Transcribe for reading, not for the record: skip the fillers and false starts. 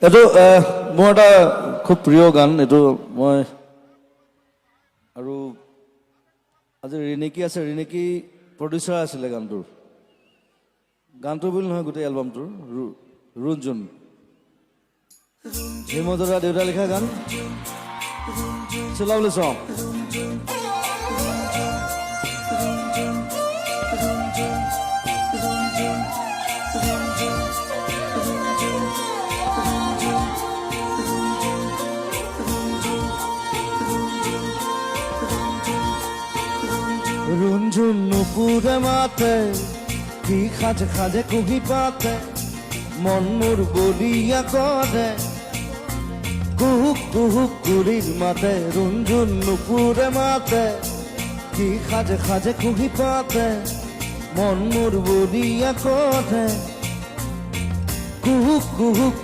এইটো মোৰ এটা খুব প্ৰিয় গান। এইটো মই আৰু আজি ৰিণিকী আছে, ৰিণিকী প্ৰডিউচাৰ আছিলে গানটোৰ বুলি নহয়, গোটেই এলবামটোৰ। ৰুণজুন হিমন্তৰা দেউতা লিখা গান। চিলাবলৈ চাওঁ। ৰুণজুন নুপুৰে মাতে, কি খাজে খাজে কুহি পাতে, মন মোৰ বলিয়া কৰে, কুহুক কুহুক কুলিৰ মাতে। ৰুণজুন নুপুৰে মাতে, কি খাজে খাজে কুহি পাতে, মন মোৰ বলিয়া কৰে, কুহুক কুহুক